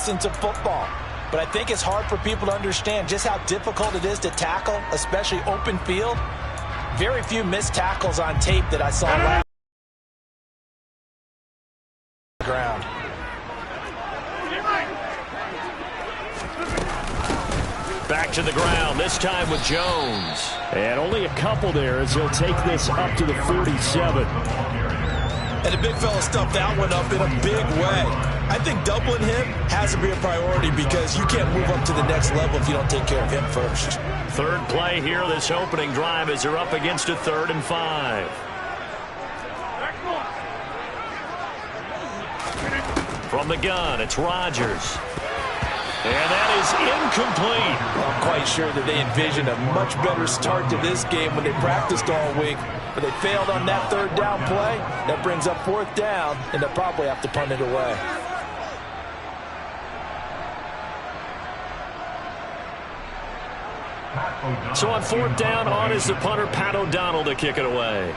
essence of football. But I think it's hard for people to understand just how difficult it is to tackle, especially open field. Very few missed tackles on tape that I saw last ground. Back to the ground, this time with Jones. And only a couple there as he'll take this up to the 47. And the big fella stuffed that one up in a big way. I think doubling him has to be a priority because you can't move up to the next level if you don't take care of him first. Third play here, this opening drive, as they're up against a 3rd and 5. From the gun, it's Rodgers. And that is incomplete. I'm quite sure that they envisioned a much better start to this game when they practiced all week. But they failed on that 3rd down play. That brings up 4th down, and they'll probably have to punt it away. So on 4th down, on is the punter, Pat O'Donnell, to kick it away.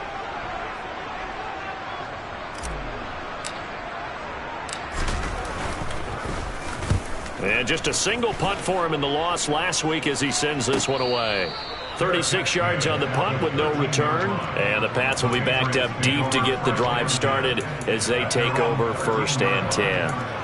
And just a single punt for him in the loss last week as he sends this one away. 36 yards on the punt with no return. And the Pats will be backed up deep to get the drive started as they take over 1st and 10.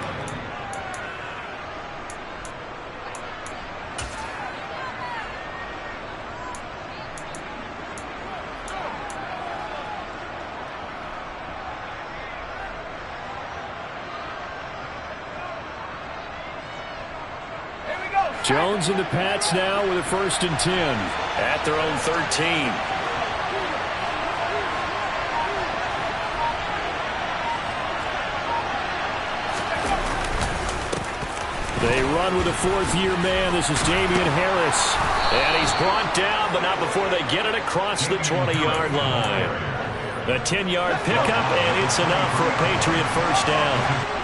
Jones and the Pats now with a 1st and 10. At their own 13. They run with a 4th-year man. This is Damian Harris. And he's brought down, but not before they get it across the 20-yard line. A 10-yard pickup, and it's enough for a Patriot 1st down.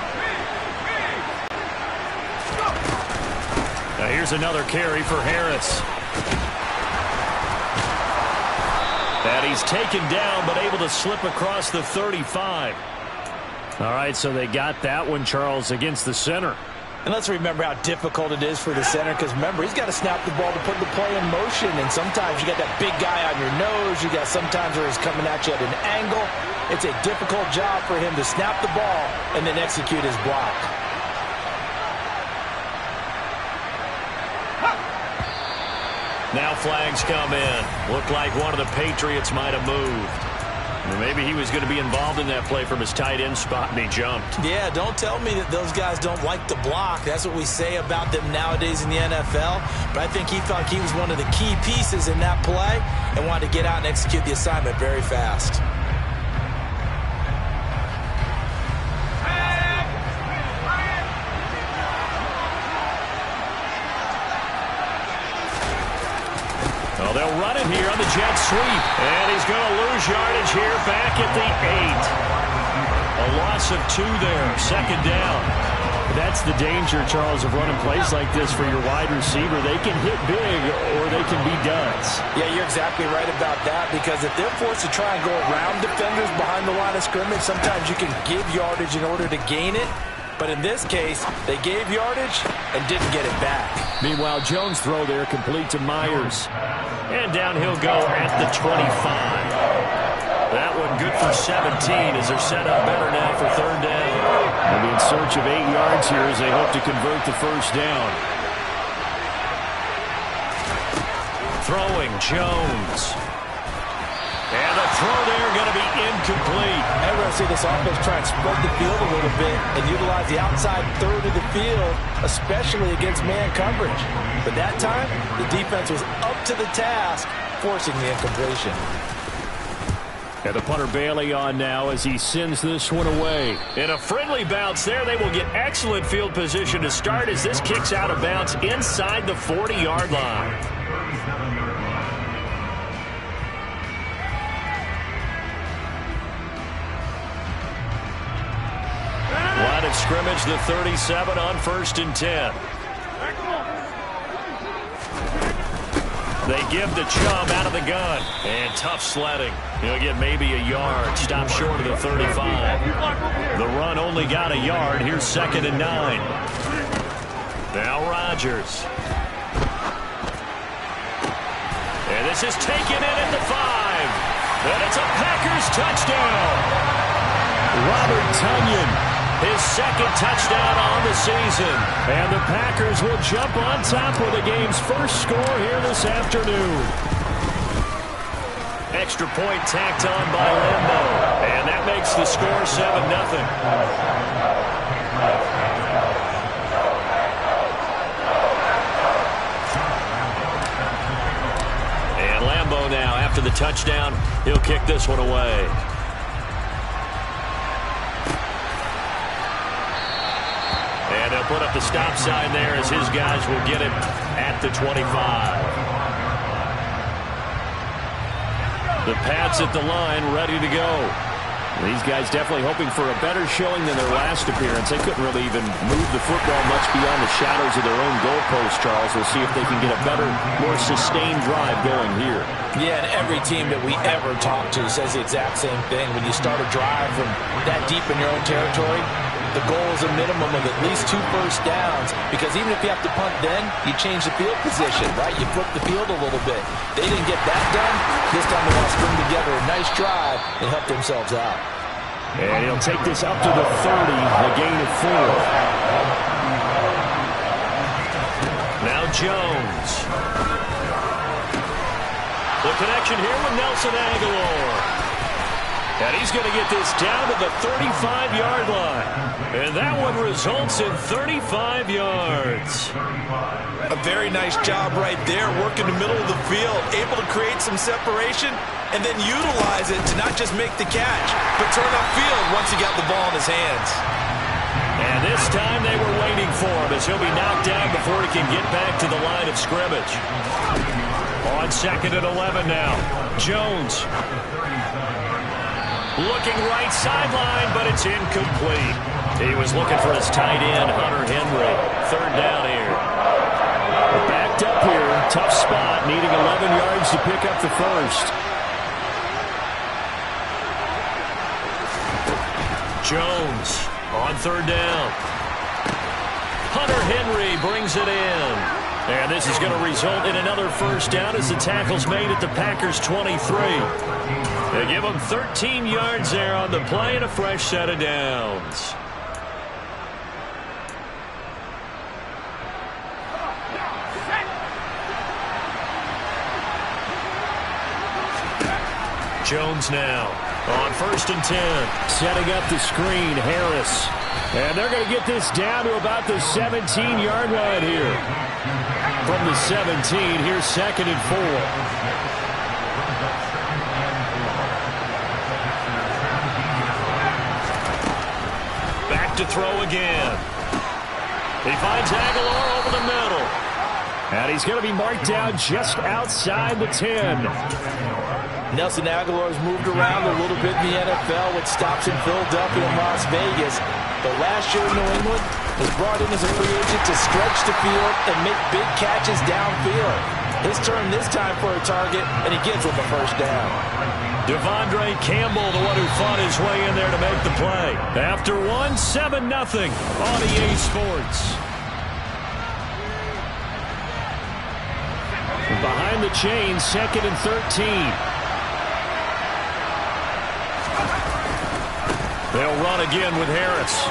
Now here's another carry for Harris. And he's taken down, but able to slip across the 35. All right, so they got that one, Charles, against the center. And let's remember how difficult it is for the center because, remember, he's got to snap the ball to put the play in motion. And sometimes you got that big guy on your nose. You got sometimes where he's coming at you at an angle. It's a difficult job for him to snap the ball and then execute his block. Now flags come in. Looked like one of the Patriots might have moved. Or maybe he was going to be involved in that play from his tight end spot, and he jumped. Yeah, don't tell me that those guys don't like to block. That's what we say about them nowadays in the NFL. But I think he thought he was one of the key pieces in that play and wanted to get out and execute the assignment very fast. They'll run it here on the jet sweep. And he's going to lose yardage here back at the 8. A loss of 2 there. 2nd down. That's the danger, Charles, of running plays like this for your wide receiver. They can hit big or they can be duds. Yeah, you're exactly right about that because if they're forced to try and go around defenders behind the line of scrimmage, sometimes you can give yardage in order to gain it. But in this case, they gave yardage and didn't get it back. Meanwhile, Jones' throw there complete to Myers. And down he'll go at the 25. That one good for 17 as they're set up better now for 3rd down. They'll be in search of 8 yards here as they hope to convert the 1st down. Throwing Jones. And the throw there going to be incomplete. And we're going to see this offense try and spread the field a little bit and utilize the outside 3rd of the field, especially against man coverage. But that time, the defense was up to the task, forcing the incompletion. And the punter Bailey on now as he sends this one away. In a friendly bounce there, they will get excellent field position to start as this kicks out of bounds inside the 40-yard line. Line of scrimmage, the 37 on 1st and 10. They give the Chubb out of the gun. And tough sledding. He'll get maybe a yard. Stop short of the 35. The run only got a yard. Here's 2nd and 9. Now Rodgers. And this is taken in at the 5. And it's a Packers touchdown. Robert Tonyan, his second touchdown on the season. And the Packers will jump on top with the game's first score here this afternoon. Extra point tacked on by Lambo. And that makes the score 7-0. And Lambo now, after the touchdown, he'll kick this one away. And they'll put up the stop sign there as his guys will get it at the 25. The Pats at the line, ready to go. These guys definitely hoping for a better showing than their last appearance. They couldn't really even move the football much beyond the shadows of their own goalpost, Charles. We'll see if they can get a better, more sustained drive going here. Yeah, and every team that we ever talk to says the exact same thing. When you start a drive from that deep in your own territory, the goal is a minimum of at least 2 first downs, because even if you have to punt then, you change the field position, right? You flip the field a little bit. They didn't get that done. This time they want to string together a nice drive and help themselves out. And he'll take this up to the 30, a gain of 4. Now Jones. The connection here with Nelson Aguilar. And he's going to get this down to the 35-yard line. And that one results in 35 yards. A very nice job right there, working the middle of the field, able to create some separation, and then utilize it to not just make the catch, but turn upfield once he got the ball in his hands. And this time they were waiting for him as he'll be knocked down before he can get back to the line of scrimmage. On 2nd and 11 now. Jones. Looking right sideline, but it's incomplete. He was looking for his tight end, Hunter Henry. 3rd down here. Backed up here. Tough spot, needing 11 yards to pick up the first. Jones on 3rd down. Hunter Henry brings it in. And this is going to result in another first down as the tackle's made at the Packers' 23. They give them 13 yards there on the play and a fresh set of downs. Jones now on 1st and 10. Setting up the screen, Harris. And they're going to get this down to about the 17-yard line here. From the 17, here's 2nd and 4. Back to throw again. He finds Aguilar over the middle. And he's going to be marked down just outside the 10. Nelson Aguilar's moved around a little bit in the NFL with stops in Philadelphia and Las Vegas. But last year in New England was brought in as a free agent to stretch the field and make big catches downfield. His turn this time for a target, and he gets with the first down. Devondre Campbell, the one who fought his way in there to make the play. After 7-0 on EA Sports. Behind the chain, 2nd and 13. They'll run again with Harris.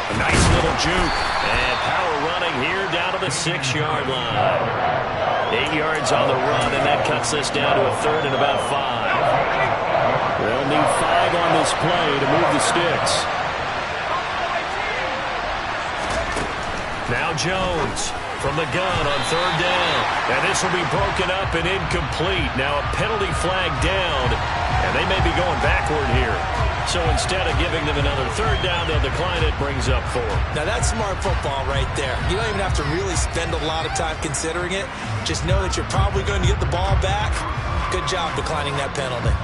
A nice little juke. And power running here down to the 6-yard line. 8 yards on the run, and that cuts this down to a 3rd and about 5. They'll need 5 on this play to move the sticks. Now Jones from the gun on 3rd down. And this will be broken up and incomplete. Now a penalty flag down, and they may be going backward here. So instead of giving them another 3rd down, they'll decline it, brings up 4. Now that's smart football right there. You don't even have to really spend a lot of time considering it. Just know that you're probably going to get the ball back. Good job declining that penalty.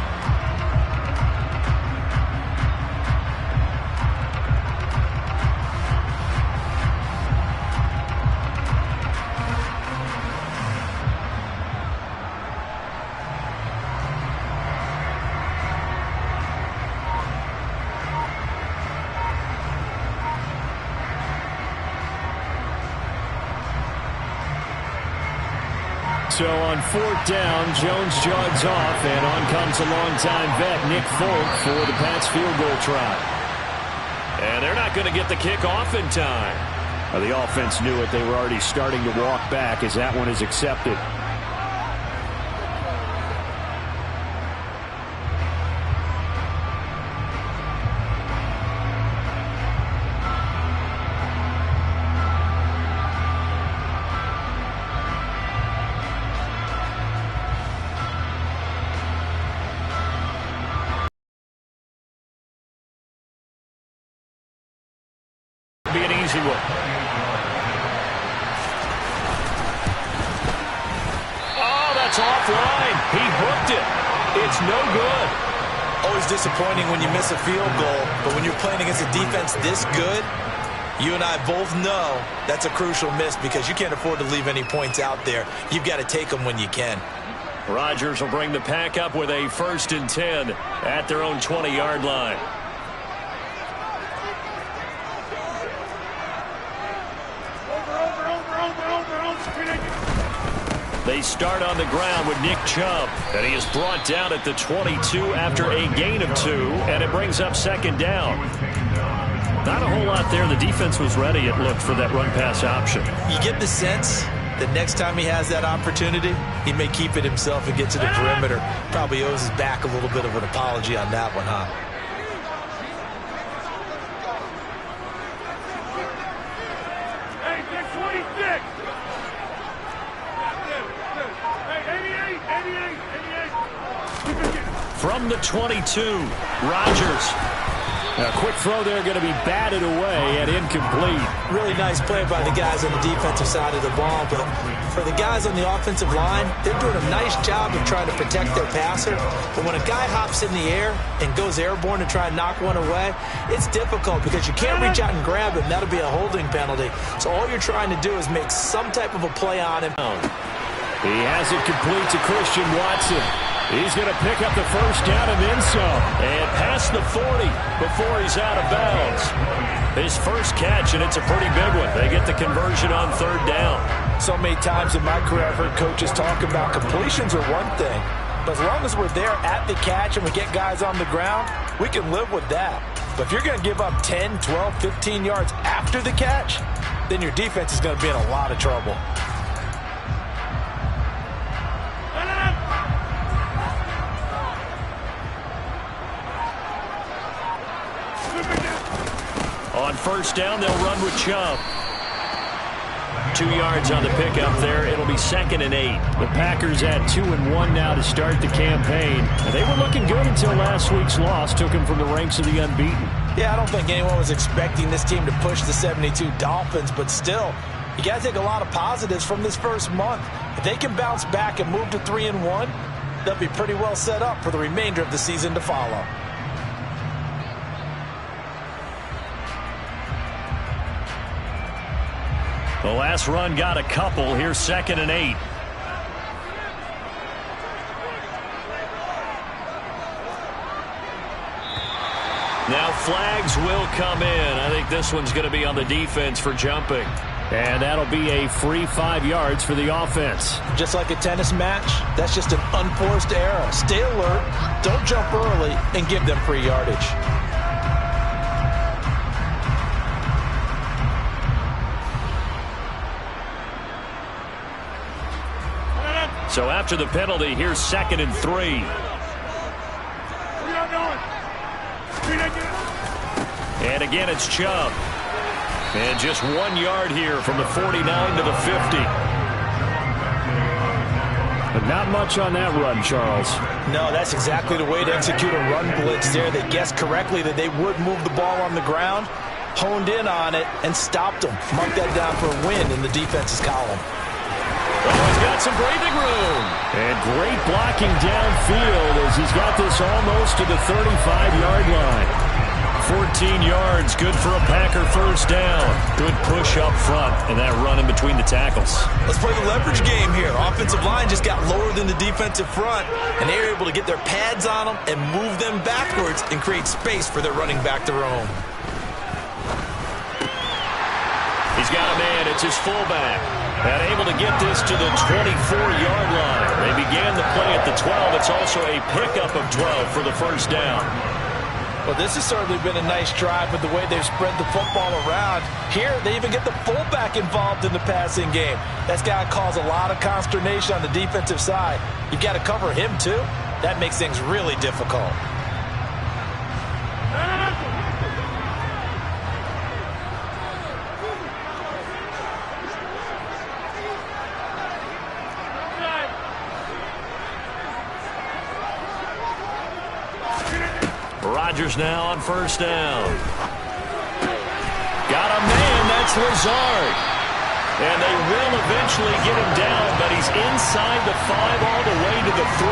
So on 4th down, Jones jogs off, and on comes a longtime vet, Nick Folk, for the Pats field goal try. And they're not going to get the kick off in time. Well, the offense knew it. They were already starting to walk back as that one is accepted. Be an easy one. Oh, that's offline. He hooked it. It's no good. Always disappointing when you miss a field goal, but when you're playing against a defense this good, you and I both know that's a crucial miss because you can't afford to leave any points out there. You've got to take them when you can. Rodgers will bring the Pack up with a 1st and 10 at their own 20-yard line. They start on the ground with Nick Chubb, and he is brought down at the 22 after a gain of 2, and it brings up 2nd down. Not a whole lot there. The defense was ready, it looked, for that run-pass option. You get the sense that next time he has that opportunity, he may keep it himself and get to the perimeter. Probably owes his back a little bit of an apology on that one, huh? From the 22, Rodgers. A quick throw there going to be batted away and incomplete. Really nice play by the guys on the defensive side of the ball, but for the guys on the offensive line, they're doing a nice job of trying to protect their passer. But when a guy hops in the air and goes airborne to try and knock one away, it's difficult because you can't reach out and grab him. That'll be a holding penalty. So all you're trying to do is make some type of a play on him. He has it complete to Christian Watson. He's going to pick up the 1st down and then some. And past the 40 before he's out of bounds. His first catch, and it's a pretty big one. They get the conversion on 3rd down. So many times in my career I've heard coaches talk about completions are one thing, but as long as we're there at the catch and we get guys on the ground, we can live with that. But if you're going to give up 10, 12, 15 yards after the catch, then your defense is going to be in a lot of trouble. On 1st down, they'll run with Chubb. 2 yards on the pickup there. It'll be 2nd and 8. The Packers at 2-1 now to start the campaign. And they were looking good until last week's loss took them from the ranks of the unbeaten. Yeah, I don't think anyone was expecting this team to push the 72 Dolphins, but still, you got to take a lot of positives from this first month. If they can bounce back and move to 3-1, they'll be pretty well set up for the remainder of the season to follow. The last run got a couple. Here's 2nd and 8. Now flags will come in. I think this one's going to be on the defense for jumping. And that'll be a free 5 yards for the offense. Just like a tennis match, that's just an unforced error. Stay alert, don't jump early, and give them free yardage. So after the penalty, here's 2nd and 3. And again, it's Chubb. And just 1 yard here from the 49 to the 50. But not much on that run, Charles. No, that's exactly the way to execute a run blitz there. They guessed correctly that they would move the ball on the ground, honed in on it, and stopped them. Mark that down for a win in the defense's column. Oh, he's got some breathing room. And great blocking downfield as he's got this almost to the 35-yard line. 14 yards, good for a Packer 1st down. Good push up front and that run in between the tackles. Let's play the leverage game here. Offensive line just got lower than the defensive front, and they were able to get their pads on them and move them backwards and create space for their running back to roam. He's got a man. It's his fullback. And able to get this to the 24-yard line. They began the play at the 12. It's also a pickup of 12 for the first down. Well, this has certainly been a nice drive with the way they've spread the football around. Here, they even get the fullback involved in the passing game. That's got to cause a lot of consternation on the defensive side. You've got to cover him, too. That makes things really difficult. Rodgers now on first down. Got a man, that's Lazard. And they will eventually get him down, but he's inside the 5 all the way to the 3.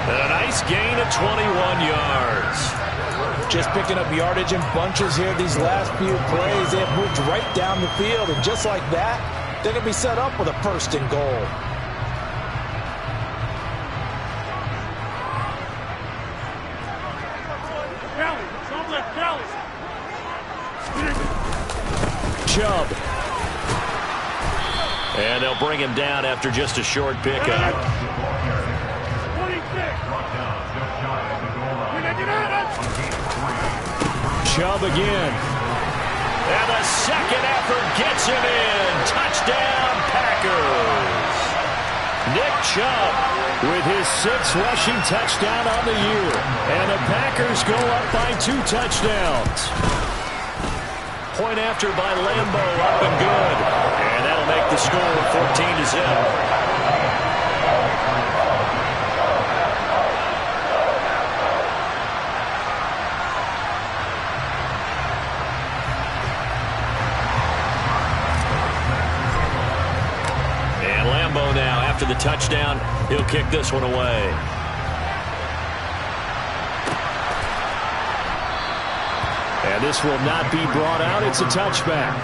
And a nice gain of 21 yards. Just picking up yardage in bunches here these last few plays. They have moved right down the field, and just like that, they're going to be set up with a first and goal. Chubb. And they'll bring him down after just a short pickup. Chubb again. And the second effort gets him in. Touchdown, Packers. Nick Chubb with his 6th rushing touchdown on the year. And the Packers go up by 2 touchdowns. Point after by Lambeau, up and good. And that'll make the score 14-0. And Lambeau now, after the touchdown, he'll kick this one away. And this will not be brought out. It's a touchback.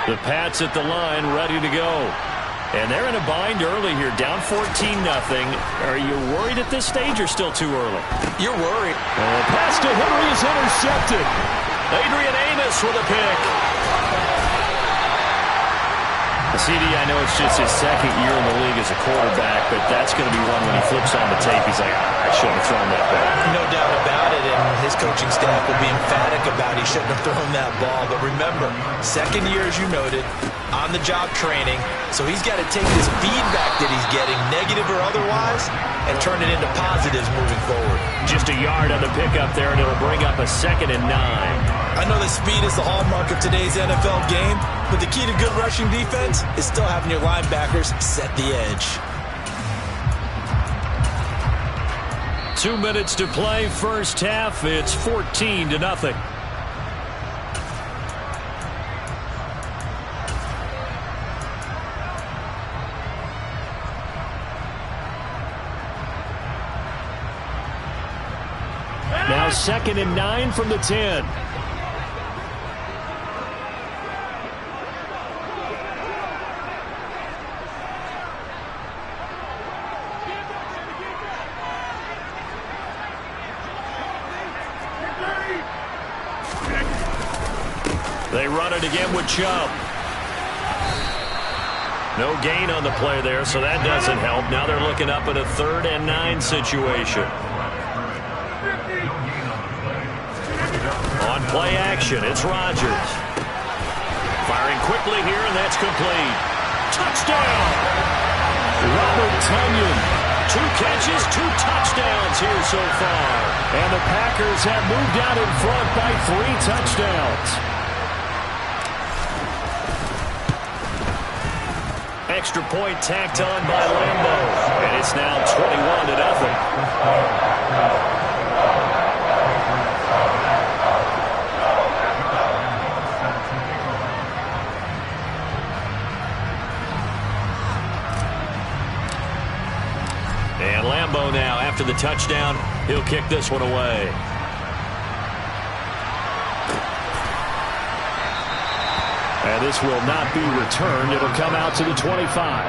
The Pats at the line, ready to go. And they're in a bind early here, down 14-0. Are you worried at this stage or still too early? You're worried. Pass to Henry is intercepted. Adrian Amos with a pick. CD, I know it's just his 2nd year in the league as a quarterback, but that's going to be one when he flips on the tape. He's like, I shouldn't have thrown that ball. No doubt about it, and his coaching staff will be emphatic about he shouldn't have thrown that ball. But remember, 2nd year, as you noted, on-the-job training, so he's got to take this feedback that he's getting, negative or otherwise, and turn it into positives moving forward. Just a yard on the pickup there, and it'll bring up a 2nd and 9. I know that speed is the hallmark of today's NFL game, but the key to good rushing defense is still having your linebackers set the edge. 2 minutes to play, first half. It's 14-0. Now 2nd and 9 from the 10. They run it again with Chubb. No gain on the play there, so that doesn't help. Now they're looking up at a 3rd and 9 situation. On play action, it's Rodgers. Firing quickly here, and that's complete. Touchdown! Robert Tonyan. 2 catches, 2 touchdowns here so far. And the Packers have moved out in front by 3 touchdowns. Extra point tacked on by Lambeau. And it's now 21-0. And Lambeau now, after the touchdown, he'll kick this one away. And this will not be returned. It'll come out to the 25.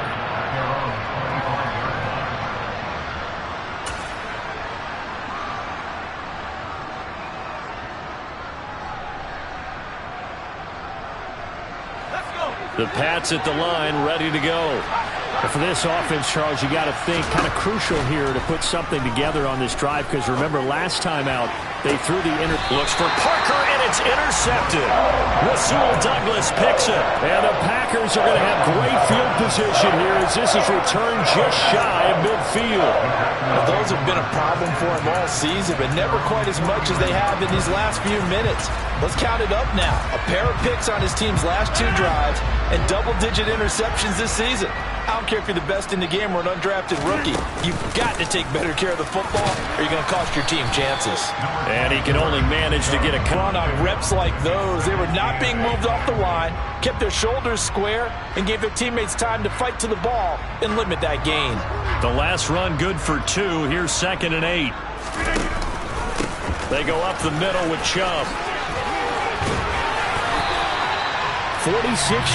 The Pats at the line, ready to go. But for this offense, Charles, you got to think kind of crucial here to put something together on this drive, because remember last time out they threw the looks for Parker, and it's intercepted. Rasul Douglas picks it. And the Packers are going to have great field position here as this is returned just shy of midfield. Well, those have been a problem for him all season, but never quite as much as they have in these last few minutes. Let's count it up now. A pair of picks on his team's last 2 drives and double-digit interceptions this season. I don't care if you're the best in the game or an undrafted rookie. You've got to take better care of the football or you're going to cost your team chances. And he can only manage to get a run on reps like those. They were not being moved off the line, kept their shoulders square, and gave their teammates time to fight to the ball and limit that gain. The last run good for 2. Here's 2nd and 8. They go up the middle with Chubb. 46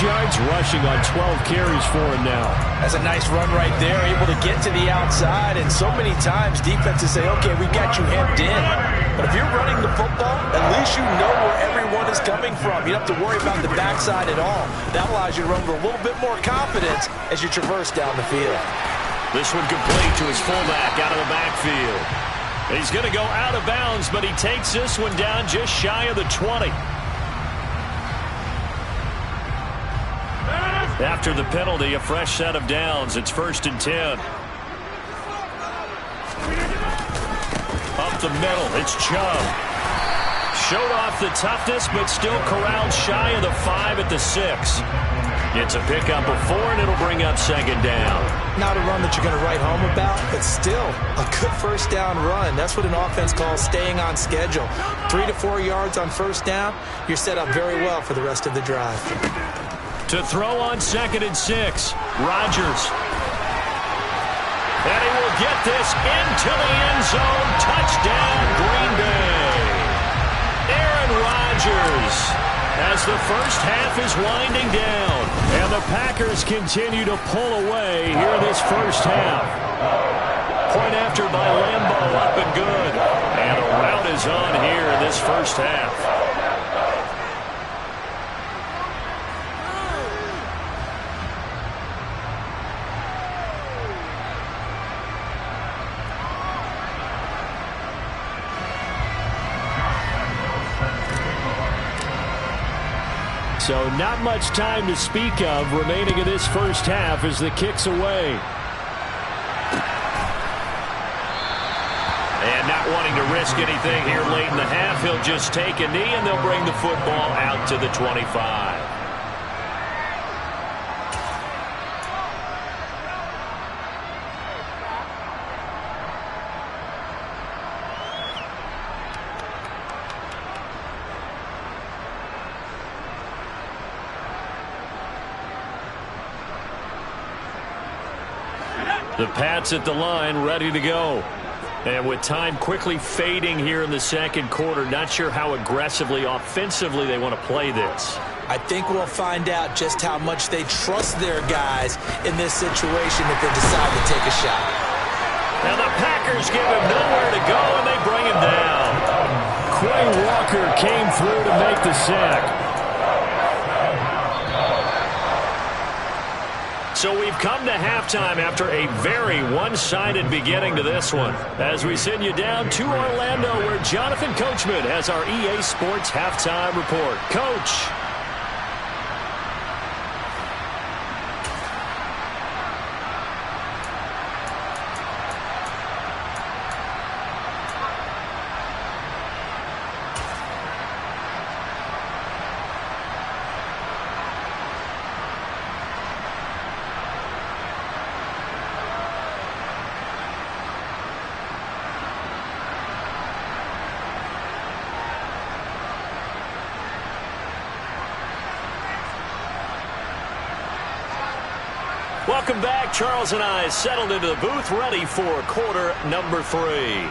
yards rushing on 12 carries for him now. That's a nice run right there, able to get to the outside, and so many times defenses say, okay, we got you hemmed in. But if you're running the football, at least you know where everyone is coming from. You don't have to worry about the backside at all. That allows you to run with a little bit more confidence as you traverse down the field. This one complete to his fullback out of the backfield. He's going to go out of bounds, but he takes this one down just shy of the 20. After the penalty, a fresh set of downs. It's 1st and 10. Up the middle, it's Chubb. Showed off the toughness, but still corralled shy of the 5 at the 6. It's a pickup of 4, and it'll bring up 2nd down. Not a run that you're going to write home about, but still a good first down run. That's what an offense calls staying on schedule. 3 to 4 yards on first down, you're set up very well for the rest of the drive. To throw on 2nd and 6, Rodgers. And he will get this into the end zone. Touchdown, Green Bay. Aaron Rodgers, as the first half is winding down. And the Packers continue to pull away here in this first half. Point after by Lambeau, up and good. And a rout is on here in this first half. So not much time to speak of remaining in this first half as the kick's away. And not wanting to risk anything here late in the half, he'll just take a knee and they'll bring the football out to the 25. The Pats at the line, ready to go. And with time quickly fading here in the second quarter, not sure how aggressively, offensively they want to play this. I think we'll find out just how much they trust their guys in this situation if they decide to take a shot. Now the Packers give him nowhere to go, and they bring him down. Quay Walker came through to make the sack. So we've come to halftime after a very one-sided beginning to this one. As we send you down to Orlando, where Jonathan Coachman has our EA Sports Halftime Report. Coach. Welcome back. Charles and I settled into the booth, ready for quarter number 3.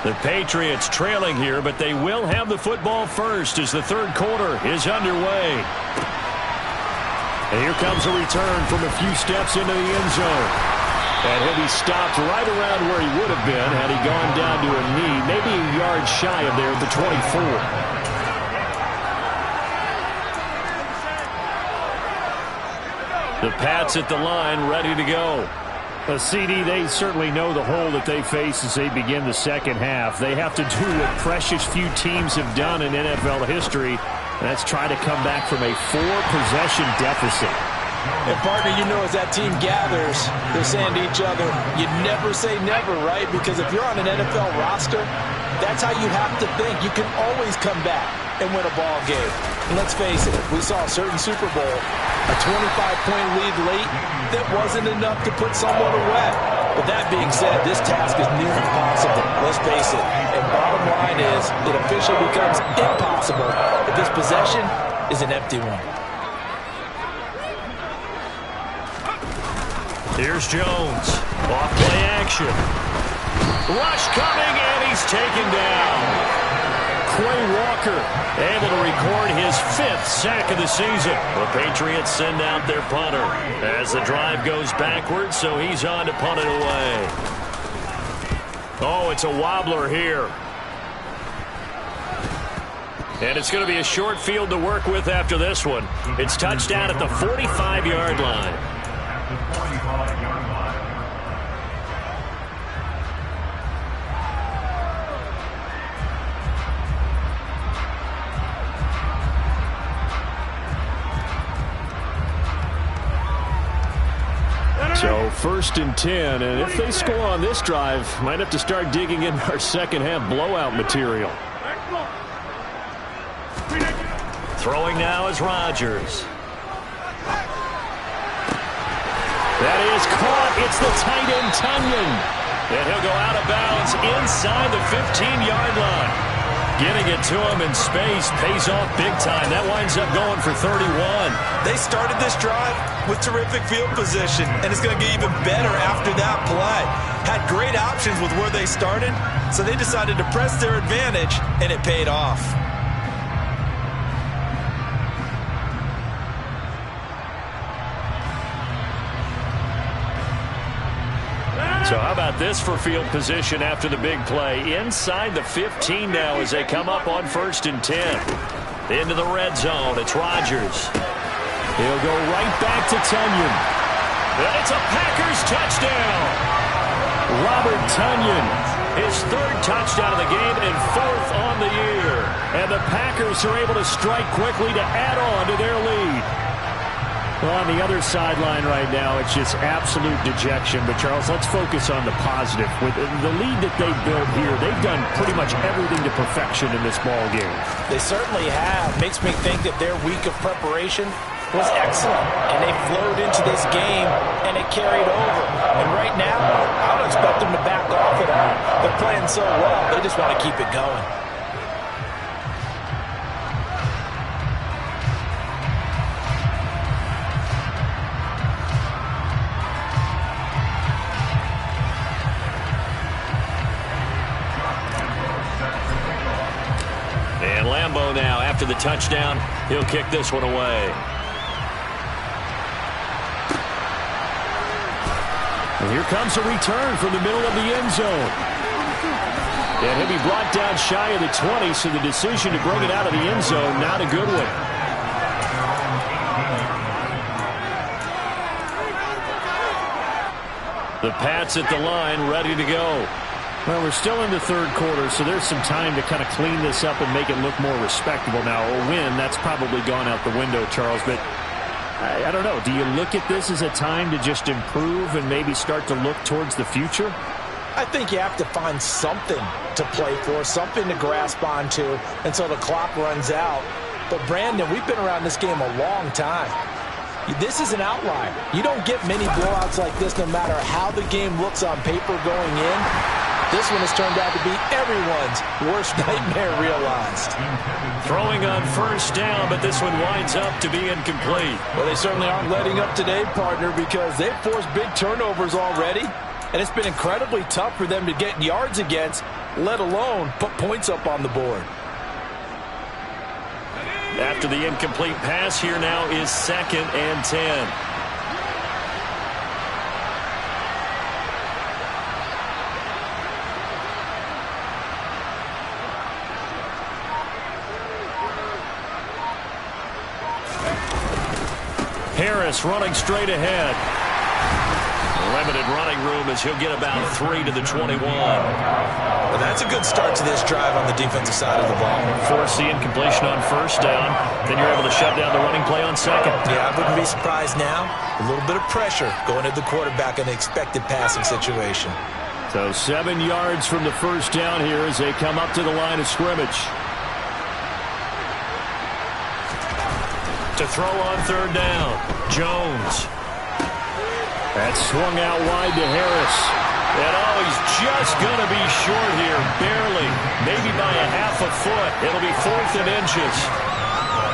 The Patriots trailing here, but they will have the football first as the third quarter is underway. And here comes a return from a few steps into the end zone. And he'll be stopped right around where he would have been had he gone down to a knee, maybe a yard shy of there at the 24. The Pats at the line, ready to go. CD, they certainly know the hole that they face as they begin the second half. They have to do what precious few teams have done in NFL history, and that's try to come back from a 4-possession deficit. And, partner, you know, as that team gathers, they're saying to each other, you never say never, right? Because if you're on an NFL roster, that's how you have to think. You can always come back and win a ball game. And let's face it, we saw a certain Super Bowl, a 25-point lead late that wasn't enough to put someone away. But that being said, this task is near impossible. Let's face it. And bottom line is, it officially becomes impossible if this possession is an empty one. Here's Jones. Off play action. Rush coming, and he's taken down. Quay Walker able to record his 5th sack of the season. The Patriots send out their punter as the drive goes backwards, so he's on to punt it away. Oh, it's a wobbler here. And it's going to be a short field to work with after this one. It's touchdown at the 45-yard line. So 1st and 10, and if they score on this drive, might have to start digging in our second half blowout material. Throwing now is Rodgers. That is caught. It's the tight end, Tunyon. And he'll go out of bounds inside the 15-yard line. Getting it to him in space pays off big time. That winds up going for 31. They started this drive with terrific field position, and it's going to get even better after that play. Had great options with where they started, so they decided to press their advantage, and it paid off. So how about this for field position after the big play? Inside the 15 now as they come up on 1st and 10. Into the red zone. It's Rodgers. He'll go right back to Tunyon. And it's a Packers touchdown. Robert Tunyon. His 3rd touchdown of the game and 4th on the year. And the Packers are able to strike quickly to add on to their lead. Well, on the other sideline right now, it's just absolute dejection. But, Charles, let's focus on the positive. With the lead that they built here, they've done pretty much everything to perfection in this ball game. They certainly have. Makes me think that their week of preparation was excellent. And they flowed into this game, and it carried over. And right now, I don't expect them to back off at all. They're playing so well, they just want to keep it going. Lambeau now, after the touchdown, he'll kick this one away. And here comes a return from the middle of the end zone. And he'll be brought down shy of the 20, so the decision to bring it out of the end zone, not a good one. The Pats at the line, ready to go. Well, we're still in the third quarter, so there's some time to kind of clean this up and make it look more respectable. Now, a win, that's probably gone out the window, Charles, but I don't know. Do you look at this as a time to just improve and maybe start to look towards the future? I think you have to find something to play for, something to grasp onto until the clock runs out. But, Brandon, we've been around this game a long time. This is an outlier. You don't get many blowouts like this no matter how the game looks on paper going in. This one has turned out to be everyone's worst nightmare realized. Throwing on 1st down, but this one winds up to be incomplete. Well, they certainly aren't letting up today, partner, because they've forced big turnovers already, and it's been incredibly tough for them to get yards against let alone put points up on the board. After the incomplete pass, here now is 2nd and 10. Harris running straight ahead. Limited running room as he'll get about 3 to the 21. Well, that's a good start to this drive on the defensive side of the ball. Force the incompletion on 1st down. Then you're able to shut down the running play on 2nd. Yeah, I wouldn't be surprised now. A little bit of pressure going to the quarterback in the expected passing situation. So 7 yards from the 1st down here as they come up to the line of scrimmage. To throw on 3rd down, Jones. That's swung out wide to Harris. And he's just going to be short here, barely, maybe by a half a foot. It'll be 4th and inches.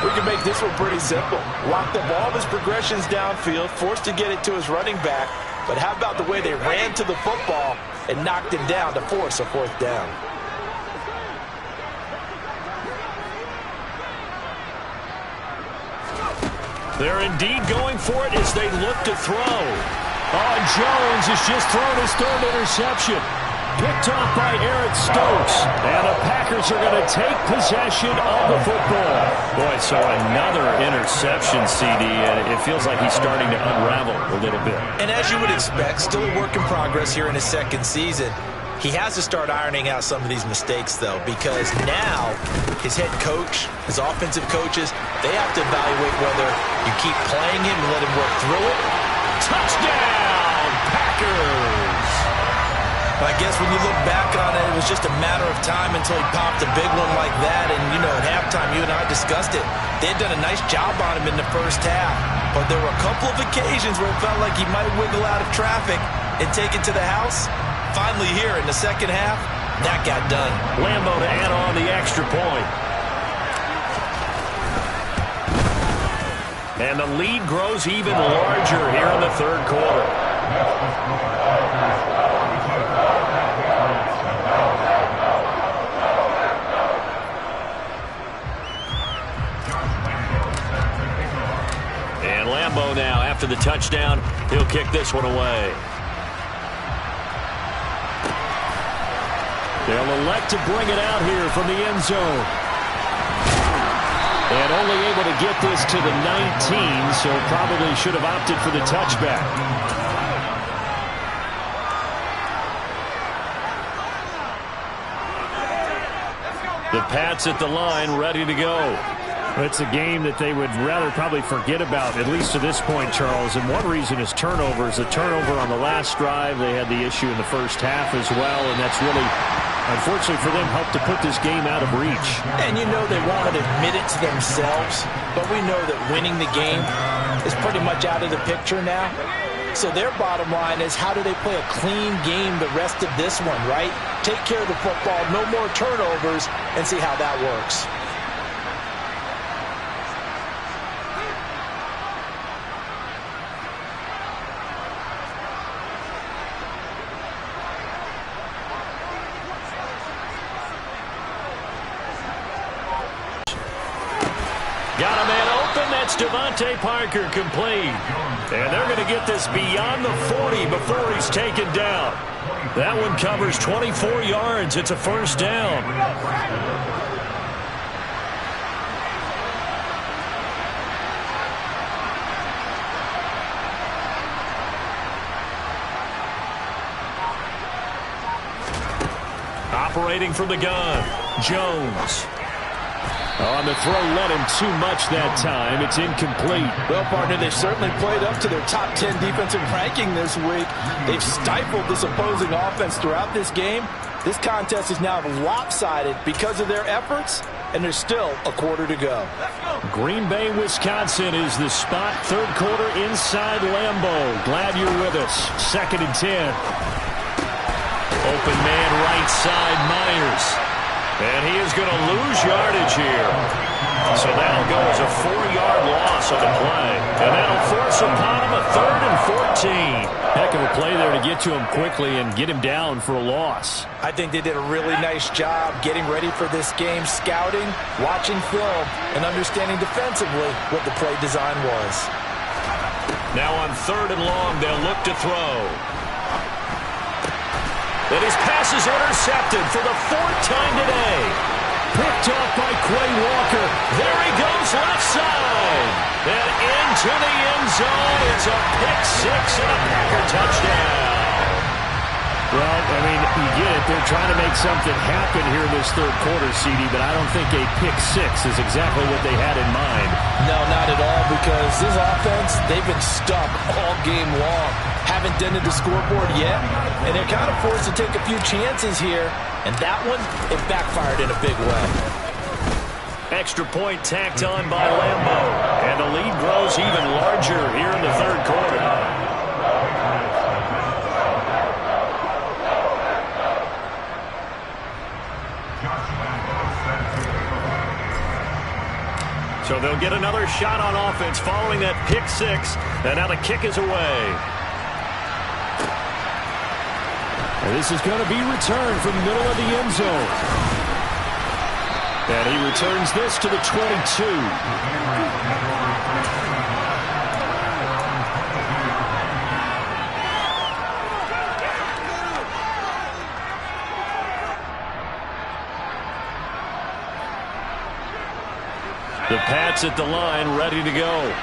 We can make this one pretty simple. Lock the ball of his progressions downfield, forced to get it to his running back. But how about the way they ran to the football and knocked him down to force a 4th down? They're indeed going for it as they look to throw. Oh, Jones has just thrown his 3rd interception. Picked off by Eric Stokes. And the Packers are going to take possession of the football. Boy, so another interception, CD, and it feels like he's starting to unravel a little bit. And as you would expect, still a work in progress here in his 2nd season. He has to start ironing out some of these mistakes, though, because now his head coach, his offensive coaches, they have to evaluate whether you keep playing him and let him work through it. Touchdown, Packers! I guess when you look back on it, it was just a matter of time until he popped a big one like that. And, you know, at halftime, you and I discussed it. They had done a nice job on him in the 1st half. But there were a couple of occasions where it felt like he might wiggle out of traffic and take it to the house. Finally here in the 2nd half, that got done. Lambeau to add on the extra point. And the lead grows even larger here in the 3rd quarter. And Lambeau now, after the touchdown, he'll kick this one away. They'll elect to bring it out here from the end zone. And only able to get this to the 19, so probably should have opted for the touchback. The Pats at the line, ready to go. It's a game that they would rather probably forget about, at least to this point, Charles. And one reason is turnovers. A turnover on the last drive. They had the issue in the 1st half as well, and that's really, unfortunately for them, helped to put this game out of reach. And you know they won't admit it to themselves, but we know that winning the game is pretty much out of the picture now. So their bottom line is, how do they play a clean game the rest of this one, right? Take care of the football, no more turnovers, and see how that works. Got a man open. That's Devontae Parker complete. And they're going to get this beyond the 40 before he's taken down. That one covers 24 yards. It's a 1st down. Operating from the gun, Jones. On the throw, led him too much that time. It's incomplete. Well, partner, they've certainly played up to their top 10 defensive ranking this week. They've stifled this opposing offense throughout this game. This contest is now lopsided because of their efforts, and there's still a quarter to go. Green Bay, Wisconsin is the spot. 3rd quarter inside Lambeau. Glad you're with us. 2nd and 10. Open man right side, Myers. And he is going to lose yardage here. So that'll go as a 4-yard loss on the play. And that'll force upon him a 3rd and 14. Heck of a play there to get to him quickly and get him down for a loss. I think they did a really nice job getting ready for this game, scouting, watching film, and understanding defensively what the play design was. Now on 3rd and long, they'll look to throw. And his pass is intercepted for the 4th time today. Picked off by Quay Walker. There he goes left side. And into the end zone. It's a pick-6 and a Packer touchdown. Well, I mean, you get it. They're trying to make something happen here in this 3rd quarter, CD, but I don't think a pick-6 is exactly what they had in mind. No, not at all, because this offense, they've been stuck all game long. Haven't dented the scoreboard yet, and they're kind of forced to take a few chances here, and that one, it backfired in a big way. Extra point tacked on by Lambo, and the lead grows even larger here in the 3rd quarter. So they'll get another shot on offense following that pick-6, and now the kick is away. And this is going to be returned from the middle of the end zone. And he returns this to the 22. The Pats at the line, ready to go.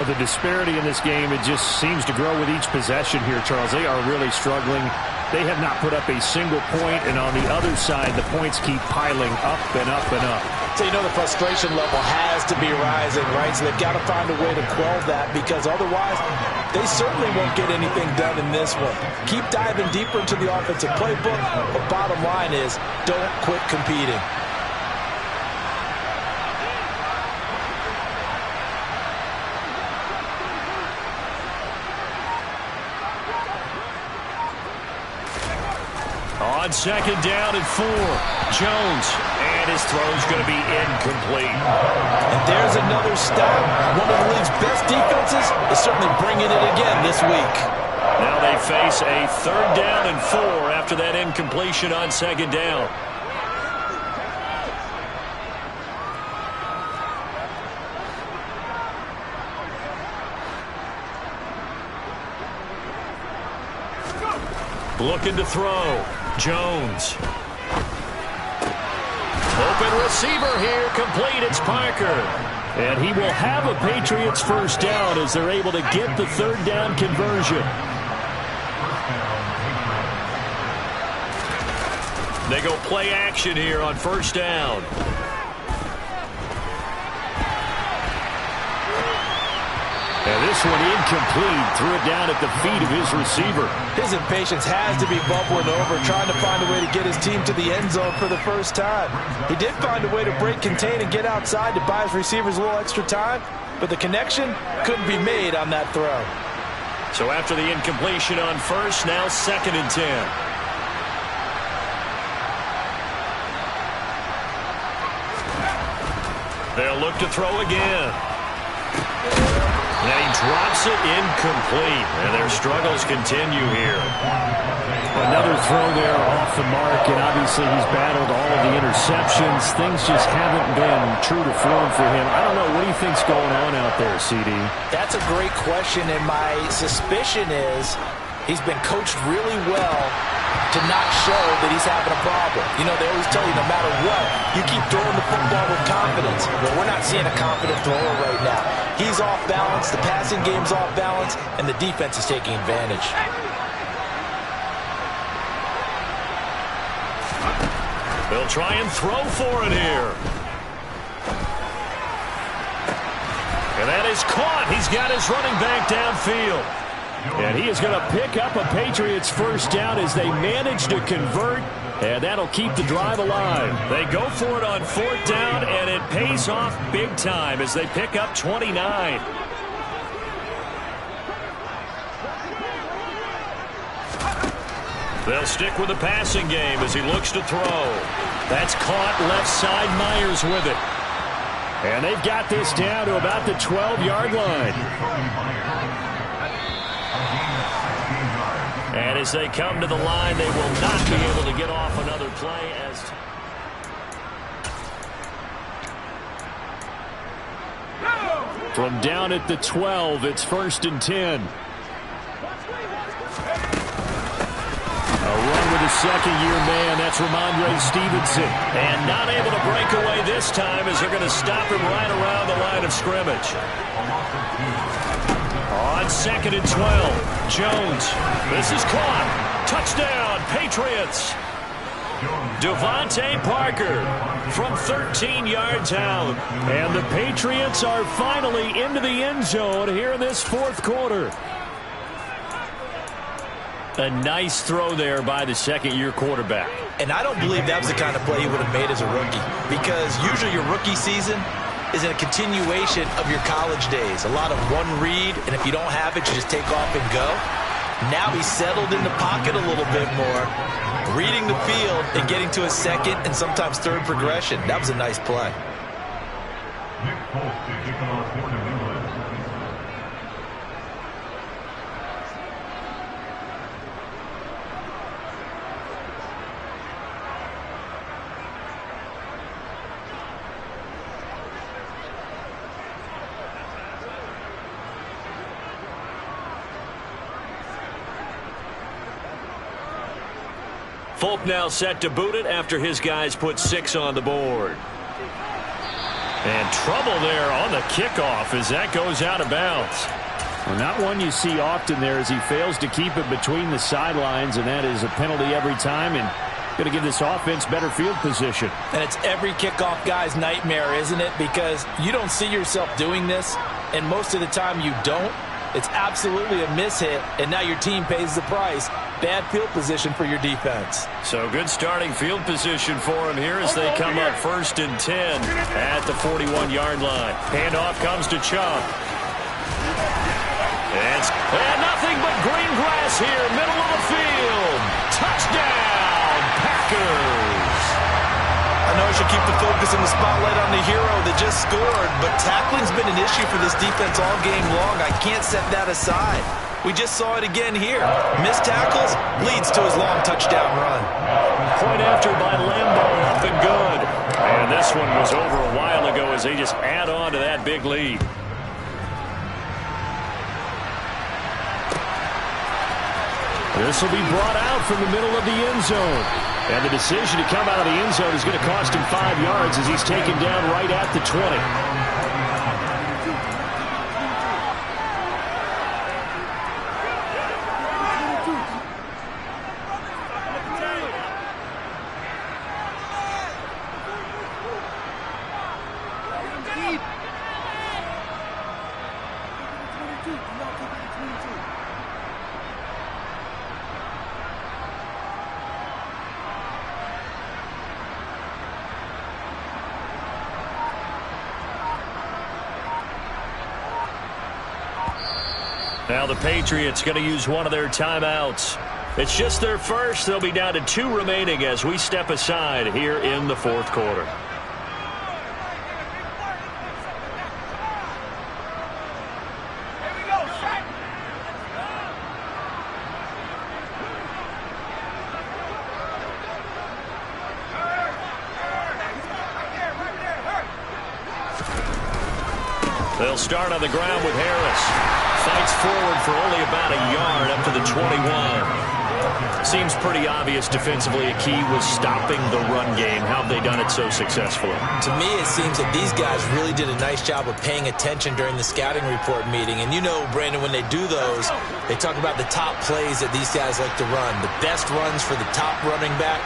The disparity in this game, it just seems to grow with each possession here, Charles. They are really struggling. They have not put up a single point, and on the other side, the points keep piling up and up and up. So you know the frustration level has to be rising, right? So they've got to find a way to quell that, because otherwise they certainly won't get anything done in this one. Keep diving deeper into the offensive playbook, but bottom line is don't quit competing. On 2nd down and 4, Jones, and his throw's going to be incomplete. And there's another stop. One of the league's best defenses is certainly bringing it again this week. Now they face a 3rd down and 4 after that incompletion on 2nd down. Looking to throw. Jones. Open receiver here. Complete. It's Parker. And he will have a Patriots 1st down as they're able to get the 3rd down conversion. They go play action here on 1st down. And this one incomplete. Threw it down at the feet of his receiver. His impatience has to be bubbling over, trying to find a way to get his team to the end zone for the first time. He did find a way to break contain and get outside to buy his receivers a little extra time, but the connection couldn't be made on that throw. So after the incompletion on 1st, now 2nd and 10. They'll look to throw again. And he drops it incomplete. And their struggles continue here. Another throw there off the mark, and obviously he's battled all of the interceptions. Things just haven't been true to form for him. I don't know. What do you think's going on out there, CD? That's a great question, and my suspicion is he's been coached really well to not show that he's having a problem. You know, they always tell you no matter what, you keep throwing the football with confidence. Well, we're not seeing a confident thrower right now. He's off balance, the passing game's off balance, and the defense is taking advantage. They'll try and throw for it here. And that is caught. He's got his running back downfield. And he is going to pick up a Patriots 1st down as they manage to convert, and that'll keep the drive alive. They go for it on 4th down, and it pays off big time as they pick up 29. They'll stick with the passing game as he looks to throw. That's caught left side. Myers with it. And they've got this down to about the 12-yard line. And as they come to the line, they will not be able to get off another play as... From down at the 12, it's 1st and 10. A run with a second-year man. That's Ramondre Stevenson. And not able to break away this time as they're going to stop him right around the line of scrimmage. On 2nd and 12, Jones. This is caught. Touchdown, Patriots. Devontae Parker from 13 yards out. And the Patriots are finally into the end zone here in this 4th quarter. A nice throw there by the second-year quarterback. And I don't believe that was the kind of play he would have made as a rookie, because usually your rookie season is a continuation of your college days. A lot of one read, and if you don't have it, you just take off and go. Now he's settled in the pocket a little bit more, reading the field and getting to a second and sometimes third progression. That was a nice play. Folk now set to boot it after his guys put 6 on the board. And trouble there on the kickoff as that goes out of bounds. Well, not one you see often there as he fails to keep it between the sidelines, and that is a penalty every time, and going to give this offense better field position. And it's every kickoff guy's nightmare, isn't it? Because you don't see yourself doing this, and most of the time you don't. It's absolutely a mishit, and now your team pays the price. Bad field position for your defense. So good starting field position for him here as they come up 1st and 10 at the 41-yard line. Handoff comes to Chubb. And nothing but green grass here, middle of the field. Touchdown, Packers. I know I should keep the focus and the spotlight on the hero that just scored, but tackling's been an issue for this defense all game long. I can't set that aside. We just saw it again here. Missed tackles leads to his long touchdown run. Point after by Lambo, up and good. And this one was over a while ago as they just add on to that big lead. This will be brought out from the middle of the end zone. And the decision to come out of the end zone is going to cost him 5 yards as he's taken down right at the 20. Now the Patriots going to use one of their timeouts. It's just their first. They'll be down to 2 remaining as we step aside here in the 4th quarter. They'll start on the ground with Harris. Fights forward for only about a yard up to the 21. Seems pretty obvious defensively a key was stopping the run game. How have they done it so successfully? To me, it seems that these guys really did a nice job of paying attention during the scouting report meeting. And you know, Brandon, when they do those, they talk about the top plays that these guys like to run. The best runs for the top running back,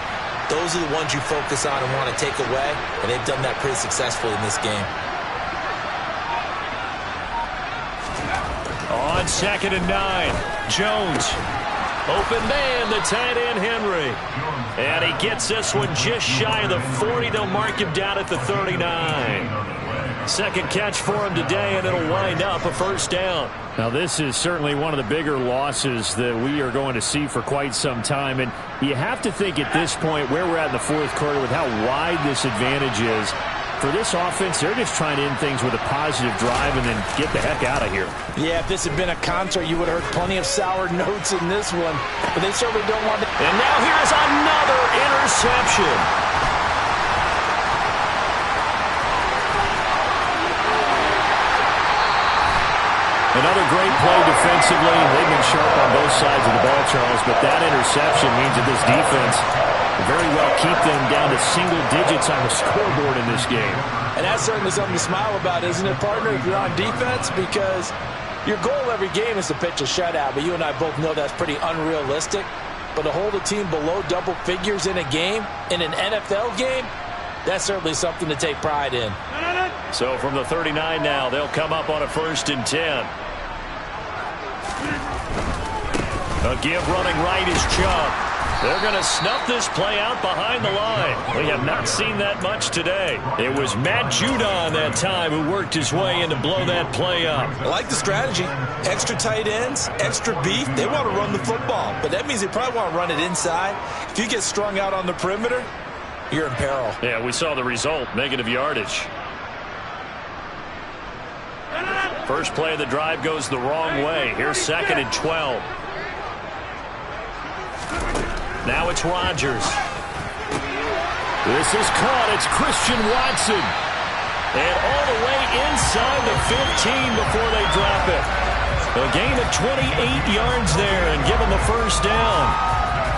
those are the ones you focus on and want to take away. And they've done that pretty successfully in this game. On 2nd and 9, Jones. Open man, the tight end, Henry. And he gets this one just shy of the 40. They'll mark him down at the 39. Second catch for him today, and it'll wind up a 1st down. Now, this is certainly one of the bigger losses that we are going to see for quite some time. And you have to think at this point where we're at in the 4th quarter with how wide this advantage is, for this offense, they're just trying to end things with a positive drive and then get the heck out of here. Yeah, if this had been a concert, you would have heard plenty of sour notes in this one. But they certainly don't want to. And now here's another interception. Another great play defensively. They've been sharp on both sides of the ball, Charles, but that interception means that this defense very well keep them down to single digits on the scoreboard in this game. And that's certainly something to smile about, isn't it, partner, if you're on defense? Because your goal every game is to pitch a shutout, but you and I both know that's pretty unrealistic. But to hold a team below double figures in a game, in an NFL game, that's certainly something to take pride in. So from the 39 now, they'll come up on a 1st and 10. A give running right is Chubb. They're going to snuff this play out behind the line. We have not seen that much today. It was Matt Judon that time who worked his way in to blow that play up. I like the strategy. Extra tight ends, extra beef. They want to run the football, but that means they probably want to run it inside. If you get strung out on the perimeter, you're in peril. Yeah, we saw the result, negative yardage. First play of the drive goes the wrong way. Here's 2nd and 12. Now it's Rodgers. This is caught. It's Christian Watson. And all the way inside the 15 before they drop it. A gain of 28 yards there and give him the first down.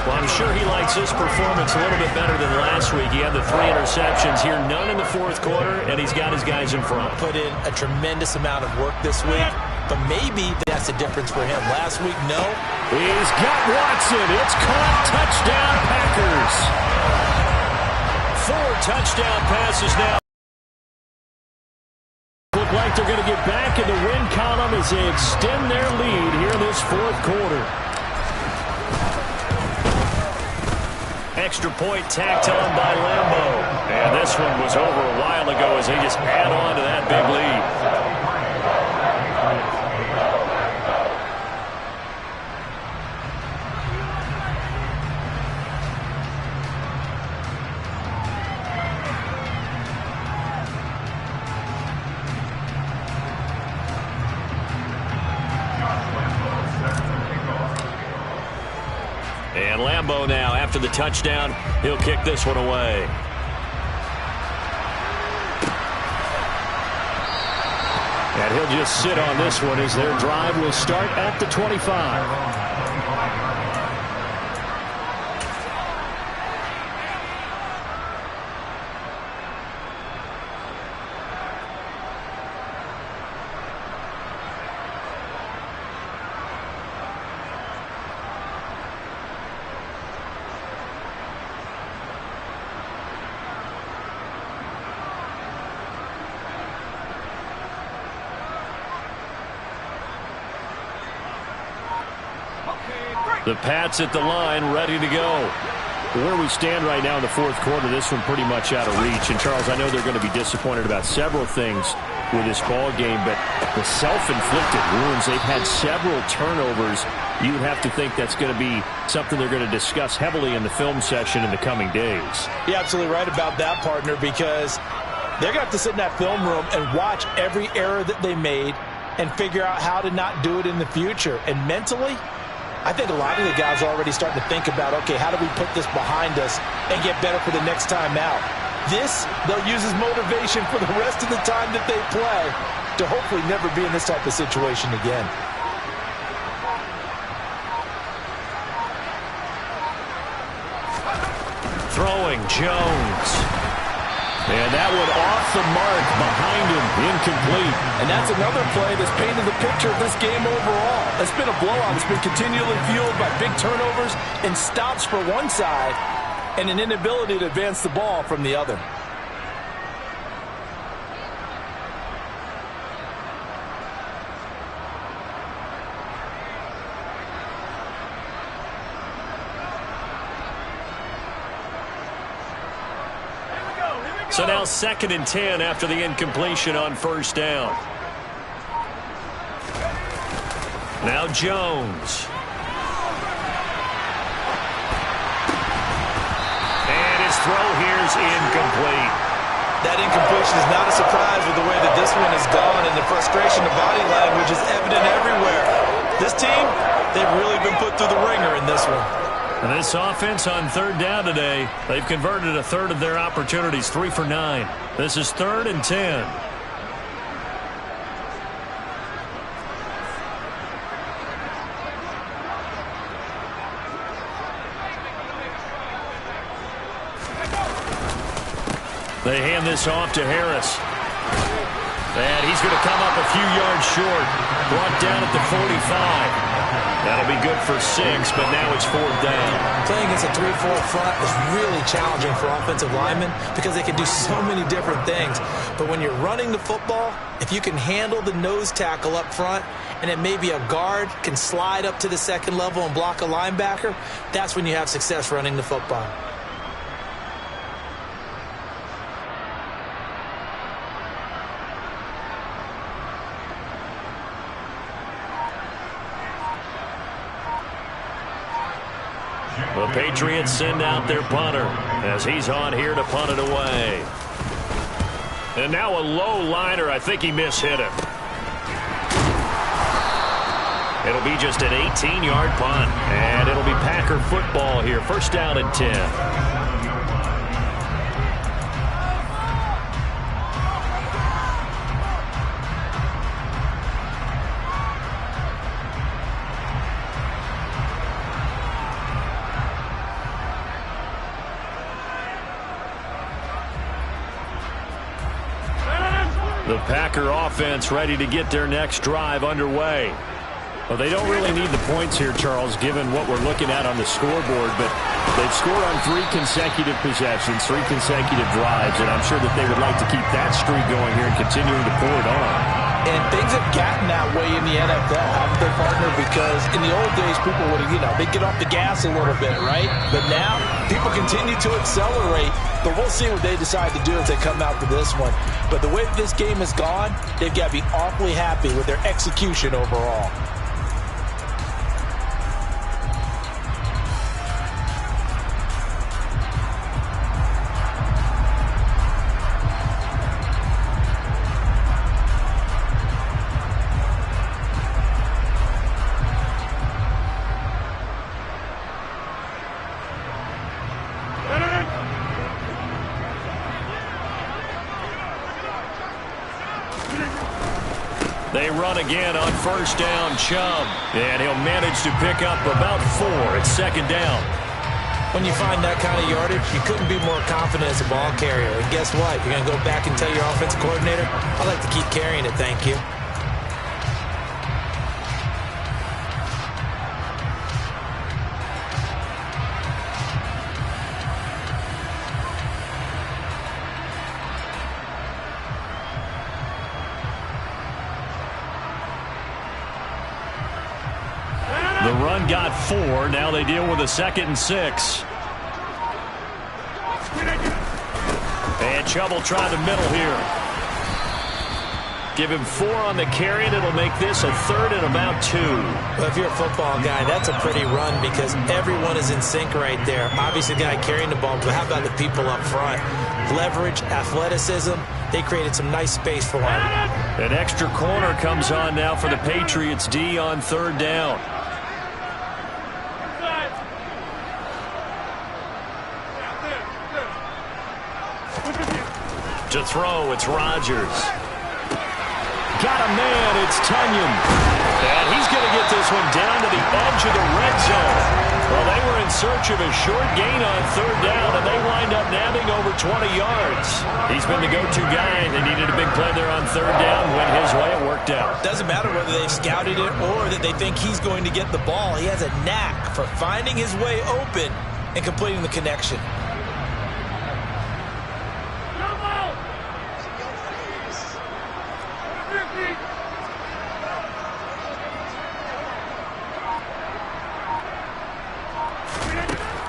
Well, I'm sure he likes his performance a little bit better than last week. He had the 3 interceptions here, none in the 4th quarter, and he's got his guys in front. Put in a tremendous amount of work this week, but maybe that's the difference for him. Last week, no. He's got Watson. It's caught. Touchdown, Packers. 4 touchdown passes now. Look like they're going to get back in the win column as they extend their lead here in this 4th quarter. Extra point tacked on by Lambeau. And this one was over a while ago as they just add on to that big lead. And Lambeau now, after the touchdown, he'll kick this one away. And he'll just sit on this one as their drive will start at the 25. The Pats at the line, ready to go. Where we stand right now in the 4th quarter, this one pretty much out of reach. And, Charles, I know they're going to be disappointed about several things with this ball game, but the self-inflicted wounds, they've had several turnovers. You would have to think that's going to be something they're going to discuss heavily in the film session in the coming days. You're absolutely right about that, partner, because they're going to have to sit in that film room and watch every error that they made and figure out how to not do it in the future. And mentally, I think a lot of the guys are already starting to think about, okay, how do we put this behind us and get better for the next time out? This, they'll use as motivation for the rest of the time that they play to hopefully never be in this type of situation again. Throwing Jones. And that one off the mark behind him, incomplete. And that's another play that's painted the picture of this game overall. It's been a blowout. It's been continually fueled by big turnovers and stops for one side and an inability to advance the ball from the other. So now 2nd and 10 after the incompletion on 1st down. Now Jones. And his throw here is incomplete. That incompletion is not a surprise with the way that this one has gone, and the frustration of body language is evident everywhere. This team, they've really been put through the ringer in this one. And this offense on third down today, they've converted a third of their opportunities, 3 for 9. This is 3rd and 10. They hand this off to Harris. And he's going to come up a few yards short. Brought down at the 45. That'll be good for 6, but now it's 4th down. Playing against a 3-4 front is really challenging for offensive linemen because they can do so many different things. But when you're running the football, if you can handle the nose tackle up front, and then maybe a guard can slide up to the second level and block a linebacker, that's when you have success running the football. The Patriots send out their punter as he's on here to punt it away. And now a low liner. I think he mishit it. It'll be just an 18-yard punt, and it'll be Packer football here. 1st down and 10. The Packer offense ready to get their next drive underway. Well, they don't really need the points here, Charles, given what we're looking at on the scoreboard, but they've scored on 3 consecutive possessions, 3 consecutive drives, and I'm sure that they would like to keep that streak going here and continuing to pour it on. And things have gotten that way in the NFL, haven't they, partner? Because in the old days, people would, they'd get off the gas a little bit, right? But now, people continue to accelerate. But we'll see what they decide to do as they come out to this one. But the way this game has gone, they've got to be awfully happy with their execution overall. They run again on 1st down, Chubb. And he'll manage to pick up about 4. It's 2nd down. When you find that kind of yardage, you couldn't be more confident as a ball carrier. And guess what? You're going to go back and tell your offensive coordinator, I'd like to keep carrying it, thank you. The run got 4. Now they deal with a 2nd and 6. And Chubb will try the middle here. Give him 4 on the carry, and it'll make this a 3rd and about 2. Well, if you're a football guy, that's a pretty run because everyone is in sync right there. Obviously, the guy carrying the ball, but how about the people up front? Leverage, athleticism, they created some nice space for him. An extra corner comes on now for the Patriots D on 3rd down. To throw, it's Rodgers. Got a man, it's Tunyon. And he's going to get this one down to the edge of the red zone. Well, they were in search of a short gain on 3rd down, and they wind up nabbing over 20 yards. He's been the go-to guy. They needed a big play there on 3rd down. Went his way, it worked out. Doesn't matter whether they've scouted it or that they think he's going to get the ball. He has a knack for finding his way open and completing the connection.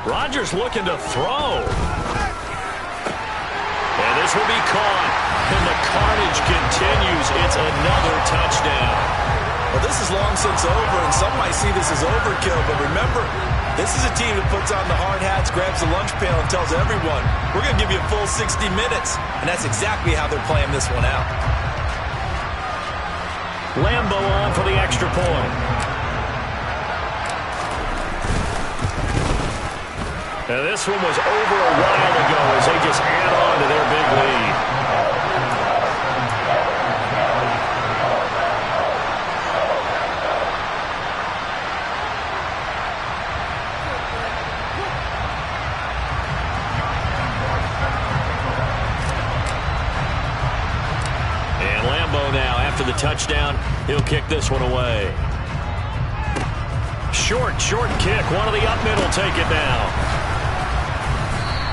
Rodgers looking to throw. And this will be caught. And the carnage continues. It's another touchdown. Well, this is long since over, and some might see this as overkill. But remember, This is a team that puts on the hard hats, grabs the lunch pail, and tells everyone, we're going to give you a full 60 minutes. And that's exactly how they're playing this one out. Lambo on for the extra point. Now this one was over a while ago as they just add on to their big lead. Now, after the touchdown, he'll kick this one away. Short kick. One of the up middle take it now.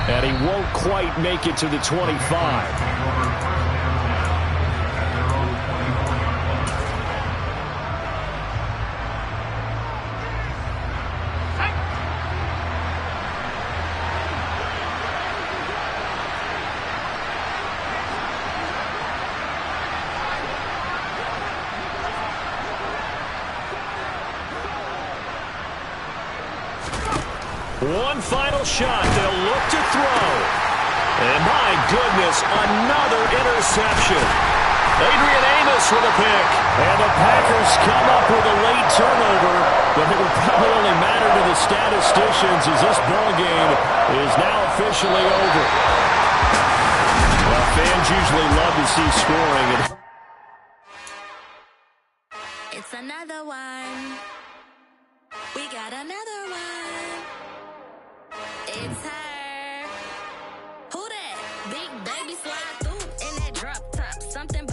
And he won't quite make it to the 25. One final shot. They'll look to throw. And my goodness, another interception. Adrian Amos with a pick. And the Packers come up with a late turnover, but it will probably only matter to the statisticians as this ball game is now officially over. Well, fans usually love to see scoring. It's another one. We got another one. It's her. Who that? Big baby slide through in that drop top. Something